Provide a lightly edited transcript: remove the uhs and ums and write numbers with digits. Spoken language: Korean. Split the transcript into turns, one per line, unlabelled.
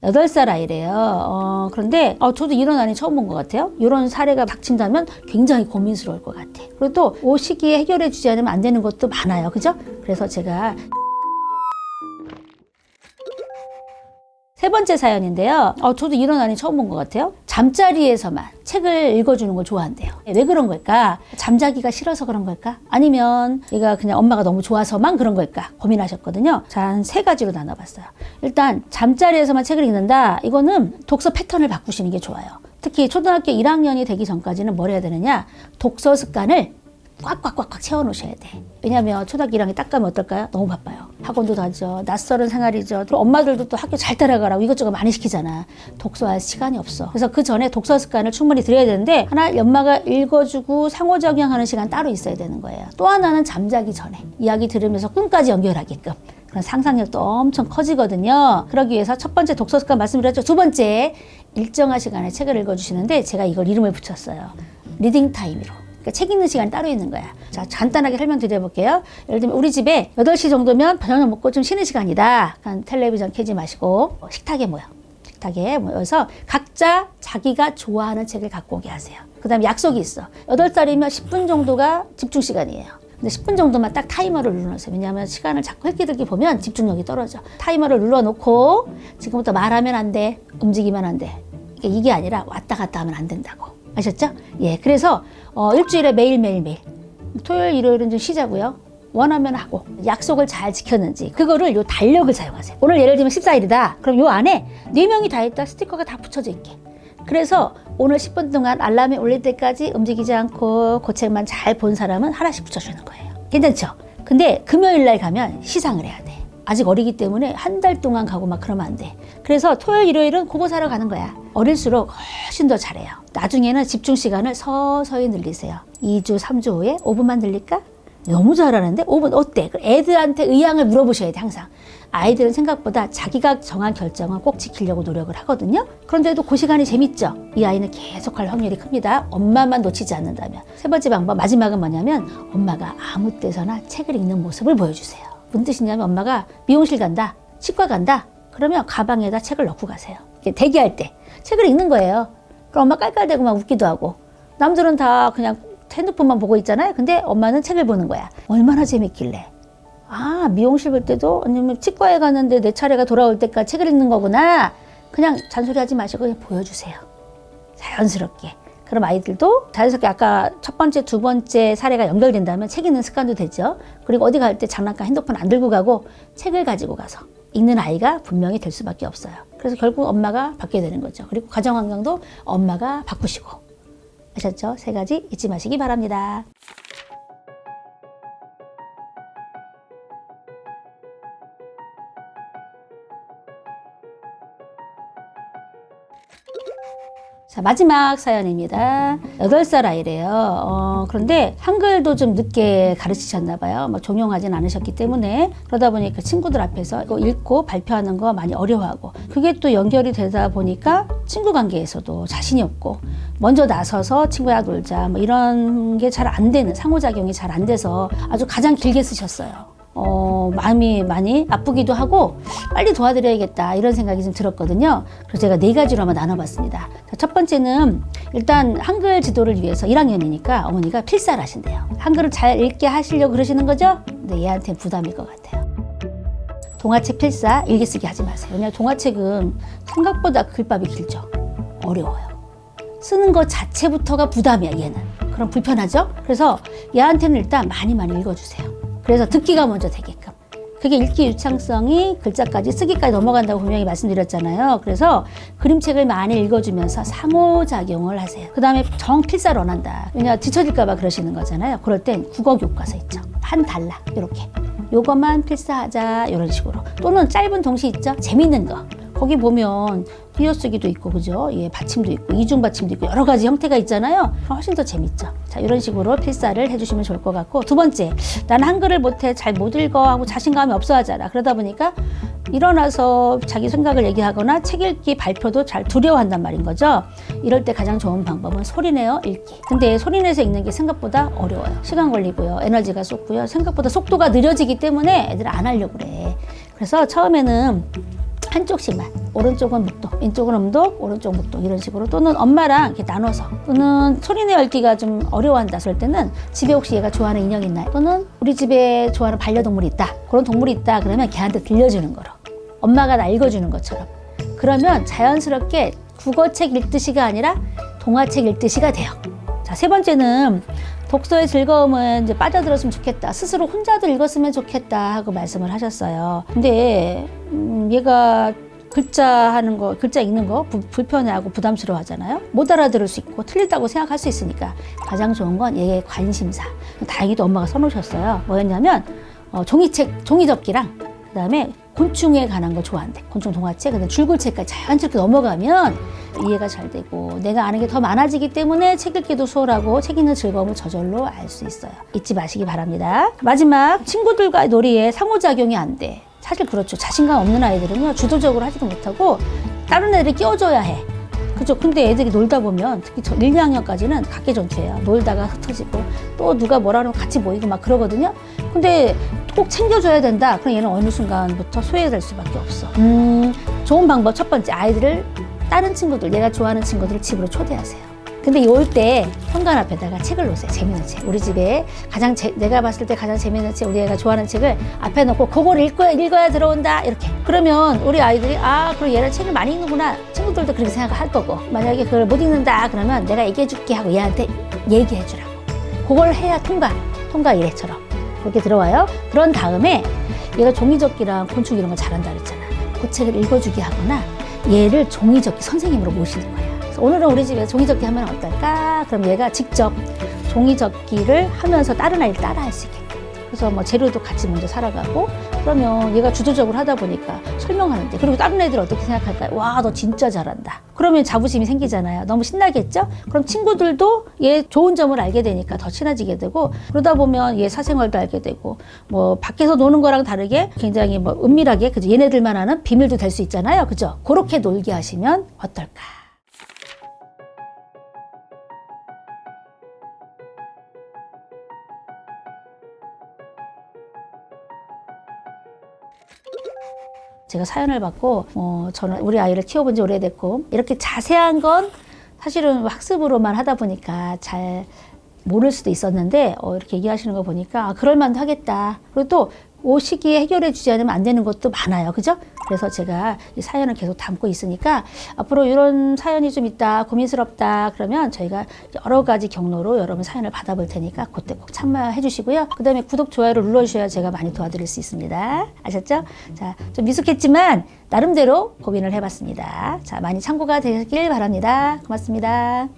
8살 아이래요. 그런데 저도 이런 아이 처음 본 것 같아요. 이런 사례가 닥친다면 굉장히 고민스러울 것 같아. 그리고 또 이 시기에 해결해 주지 않으면 안 되는 것도 많아요. 그죠? 그래서 제가 세 번째 사연인데요. 저도 이런 아이 처음 본 것 같아요. 잠자리에서만 책을 읽어주는 걸 좋아한대요. 왜 그런 걸까? 잠자기가 싫어서 그런 걸까? 아니면 얘가 그냥 엄마가 너무 좋아서만 그런 걸까? 고민하셨거든요. 자, 한 3가지로 나눠봤어요. 일단 잠자리에서만 책을 읽는다. 이거는 독서 패턴을 바꾸시는 게 좋아요. 특히 초등학교 1학년이 되기 전까지는 뭘 해야 되느냐? 독서 습관을 꽉꽉꽉꽉 채워놓으셔야 돼. 왜냐하면 초등학교 1학년 딱 가면 어떨까요? 너무 바빠요. 학원도 가죠. 낯설은 생활이죠. 또 엄마들도 또 학교 잘 따라가라고 이것저것 많이 시키잖아. 독서할 시간이 없어. 그래서 그 전에 독서 습관을 충분히 들여야 되는데 하나 엄마가 읽어주고 상호작용하는 시간 따로 있어야 되는 거예요. 또 하나는 잠자기 전에 이야기 들으면서 꿈까지 연결하게끔. 그런 상상력도 엄청 커지거든요. 그러기 위해서 첫 번째 독서 습관 말씀드렸죠. 두 번째 일정한 시간에 책을 읽어주시는데 제가 이걸 이름을 붙였어요. 리딩 타임으로. 책 읽는 시간이 따로 있는 거야. 자, 간단하게 설명드려볼게요. 예를 들면 우리 집에 8시 정도면 저녁 먹고 좀 쉬는 시간이다. 텔레비전 켜지 마시고 식탁에 모여. 식탁에 모여서 각자 자기가 좋아하는 책을 갖고 오게 하세요. 그 다음에 약속이 있어. 8살이면 10분 정도가 집중 시간이에요. 근데 10분 정도만 딱 타이머를 눌러놓으세요. 왜냐하면 시간을 자꾸 획기들기 보면 집중력이 떨어져. 타이머를 눌러놓고 지금부터 말하면 안 돼. 움직이면 안 돼. 이게 아니라 왔다 갔다 하면 안 된다고. 아셨죠? 예, 그래서 일주일에 매일 토요일, 일요일은 좀 쉬자고요. 원하면 하고 약속을 잘 지켰는지 그거를 요 달력을 사용하세요. 오늘 예를 들면 14일이다. 그럼 요 안에 4명이 다 있다. 스티커가 다 붙여져 있게. 그래서 오늘 10분 동안 알람이 울릴 때까지 움직이지 않고 그 책만 잘 본 사람은 하나씩 붙여주는 거예요. 괜찮죠? 근데 금요일 날 가면 시상을 해야 돼. 아직 어리기 때문에 한 달 동안 가고 막 그러면 안 돼. 그래서 토요일, 일요일은 그거 사러 가는 거야. 어릴수록 훨씬 더 잘해요. 나중에는 집중 시간을 서서히 늘리세요. 2주, 3주 후에 5분만 늘릴까? 너무 잘하는데 5분 어때? 애들한테 의향을 물어보셔야 돼, 항상. 아이들은 생각보다 자기가 정한 결정을 꼭 지키려고 노력을 하거든요. 그런데도 그 시간이 재밌죠? 이 아이는 계속 할 확률이 큽니다. 엄마만 놓치지 않는다면. 세 번째 방법, 마지막은 뭐냐면 엄마가 아무 때서나 책을 읽는 모습을 보여주세요. 무슨 뜻이냐면 엄마가 미용실 간다, 치과 간다, 그러면 가방에다 책을 넣고 가세요. 대기할 때 책을 읽는 거예요. 그럼 엄마 깔깔대고 막 웃기도 하고 남들은 다 그냥 핸드폰만 보고 있잖아요. 근데 엄마는 책을 보는 거야. 얼마나 재밌길래. 아, 미용실 볼 때도 아니면 치과에 갔는데 내 차례가 돌아올 때까지 책을 읽는 거구나. 그냥 잔소리하지 마시고 그냥 보여주세요. 자연스럽게. 그럼 아이들도 자연스럽게 아까 첫 번째, 두 번째 사례가 연결된다면 책 읽는 습관도 되죠. 그리고 어디 갈 때 장난감 핸드폰 안 들고 가고 책을 가지고 가서 읽는 아이가 분명히 될 수밖에 없어요. 그래서 결국 엄마가 바뀌게 되는 거죠. 그리고 가정 환경도 엄마가 바꾸시고. 아셨죠? 3가지 잊지 마시기 바랍니다. 자, 마지막 사연입니다. 8살 아이래요. 그런데 한글도 좀 늦게 가르치셨나 봐요. 뭐 종용하진 않으셨기 때문에. 그러다 보니까 친구들 앞에서 이거 읽고 발표하는 거 많이 어려워하고 그게 또 연결이 되다 보니까 친구 관계에서도 자신이 없고 먼저 나서서 친구야 놀자 뭐 이런 게 잘 안 되는, 상호작용이 잘 안 돼서 아주 가장 길게 쓰셨어요. 마음이 많이 아프기도 하고 빨리 도와드려야겠다 이런 생각이 좀 들었거든요. 그래서 제가 4가지로 한번 나눠봤습니다. 첫 번째는 일단 한글 지도를 위해서 1학년이니까 어머니가 필사를 하신대요. 한글을 잘 읽게 하시려고 그러시는 거죠? 근데 얘한테는 부담일 것 같아요. 동화책 필사 일기 쓰기 하지 마세요. 왜냐하면 동화책은 생각보다 글밥이 길죠. 어려워요. 쓰는 것 자체부터가 부담이야, 얘는. 그럼 불편하죠? 그래서 얘한테는 일단 많이 읽어주세요. 그래서 듣기가 먼저 되게끔. 그게 읽기 유창성이 글자까지 쓰기까지 넘어간다고 분명히 말씀드렸잖아요. 그래서 그림책을 많이 읽어주면서 상호작용을 하세요. 그 다음에 정필사를 원한다. 왜냐하면 뒤처질까봐 그러시는 거잖아요. 그럴 땐 국어 교과서 있죠. 한 단락 이렇게. 요것만 필사하자 이런 식으로. 또는 짧은 동시 있죠. 재밌는 거. 거기 보면 띄어쓰기도 있고, 그죠? 예, 받침도 있고, 이중 받침도 있고, 여러 가지 형태가 있잖아요. 훨씬 더 재밌죠. 자, 이런 식으로 필사를 해주시면 좋을 것 같고, 두 번째, 난 한글을 못해, 잘 못 읽어 하고 자신감이 없어 하잖아. 그러다 보니까 일어나서 자기 생각을 얘기하거나 책 읽기 발표도 잘 두려워한단 말인 거죠. 이럴 때 가장 좋은 방법은 소리내어 읽기. 근데 소리내서 읽는 게 생각보다 어려워요. 시간 걸리고요. 에너지가 쏟고요. 생각보다 속도가 느려지기 때문에 애들 안 하려고 그래. 그래서 처음에는 한쪽씩만. 오른쪽은 묵독, 왼쪽은 음독, 오른쪽 묵독 이런 식으로. 또는 엄마랑 이렇게 나눠서. 또는 소리내 얽기가 좀 어려워한다 그럴 때는 집에 혹시 얘가 좋아하는 인형 있나요? 또는 우리 집에 좋아하는 반려동물이 있다. 그런 동물이 있다 그러면 걔한테 들려주는 거로. 엄마가 나 읽어주는 것처럼. 그러면 자연스럽게 국어책 읽듯이가 아니라 동화책 읽듯이가 돼요. 자, 세 번째는 독서의 즐거움은 이제 빠져들었으면 좋겠다. 스스로 혼자도 읽었으면 좋겠다 하고 말씀을 하셨어요. 근데 얘가 글자 읽는 거 불편해하고 부담스러워 하잖아요. 못 알아들을 수 있고 틀리다고 생각할 수 있으니까 가장 좋은 건 얘의 관심사. 다행히도 엄마가 써놓으셨어요. 뭐였냐면 종이접기랑 그다음에 곤충에 관한 거 좋아한대. 곤충 동화책, 근데 줄글책까지 자연스럽게 넘어가면 이해가 잘 되고 내가 아는 게 더 많아지기 때문에 책 읽기도 수월하고 책 읽는 즐거움을 저절로 알 수 있어요. 잊지 마시기 바랍니다. 마지막, 친구들과의 놀이에 상호작용이 안 돼. 사실 그렇죠. 자신감 없는 아이들은요, 주도적으로 하지도 못하고 다른 애들이 끼워줘야 해. 그죠? 근데 애들이 놀다 보면 특히 1, 2학년까지는 각개전투예요. 놀다가 흩어지고 또 누가 뭐라 그러면 같이 모이고 막 그러거든요. 근데 꼭 챙겨줘야 된다. 그럼 얘는 어느 순간부터 소외될 수밖에 없어. 좋은 방법 첫 번째, 아이들을 다른 친구들, 얘가 좋아하는 친구들을 집으로 초대하세요. 근데 올 때 현관 앞에다가 책을 놓으세요. 재밌는 책. 우리 집에 내가 봤을 때 가장 재밌는 책, 우리 애가 좋아하는 책을 앞에 놓고 그걸 읽어야 들어온다. 이렇게. 그러면 우리 아이들이 그럼 얘는 책을 많이 읽는구나. 친구들도 그렇게 생각할 거고. 만약에 그걸 못 읽는다 그러면 내가 얘기해 줄게 하고 얘한테 얘기해 주라고. 그걸 해야 통과 이래처럼. 그렇게 들어와요. 그런 다음에 얘가 종이접기랑 곤충 이런 거 잘한다 그랬잖아. 그 책을 읽어주게 하거나 얘를 종이접기 선생님으로 모시는 거야. 그래서 오늘은 우리 집에 종이접기 하면 어떨까? 그럼 얘가 직접 종이접기를 하면서 다른 아이를 따라 할 수 있게. 그래서 뭐 재료도 같이 먼저 사러가고 그러면 얘가 주도적으로 하다 보니까 설명하는데, 그리고 다른 애들 어떻게 생각할까요? 와, 너 진짜 잘한다. 그러면 자부심이 생기잖아요. 너무 신나겠죠? 그럼 친구들도 얘 좋은 점을 알게 되니까 더 친해지게 되고, 그러다 보면 얘 사생활도 알게 되고, 뭐 밖에서 노는 거랑 다르게 굉장히 뭐 은밀하게, 그죠? 얘네들만 아는 비밀도 될 수 있잖아요. 그죠? 그렇게 놀게 하시면 어떨까? 제가 사연을 받고 저는 우리 아이를 키워본 지 오래됐고 이렇게 자세한 건 사실은 학습으로만 하다 보니까 잘 모를 수도 있었는데 이렇게 얘기하시는 거 보니까 그럴 만도 하겠다. 그리고 또 그 시기에 해결해 주지 않으면 안 되는 것도 많아요. 그죠? 그래서 제가 이 사연을 계속 담고 있으니까 앞으로 이런 사연이 좀 있다, 고민스럽다 그러면 저희가 여러 가지 경로로 여러분 사연을 받아볼 테니까 그때 꼭 참여해 주시고요. 그 다음에 구독, 좋아요를 눌러주셔야 제가 많이 도와드릴 수 있습니다. 아셨죠? 자, 좀 미숙했지만 나름대로 고민을 해봤습니다. 자, 많이 참고가 되길 바랍니다. 고맙습니다.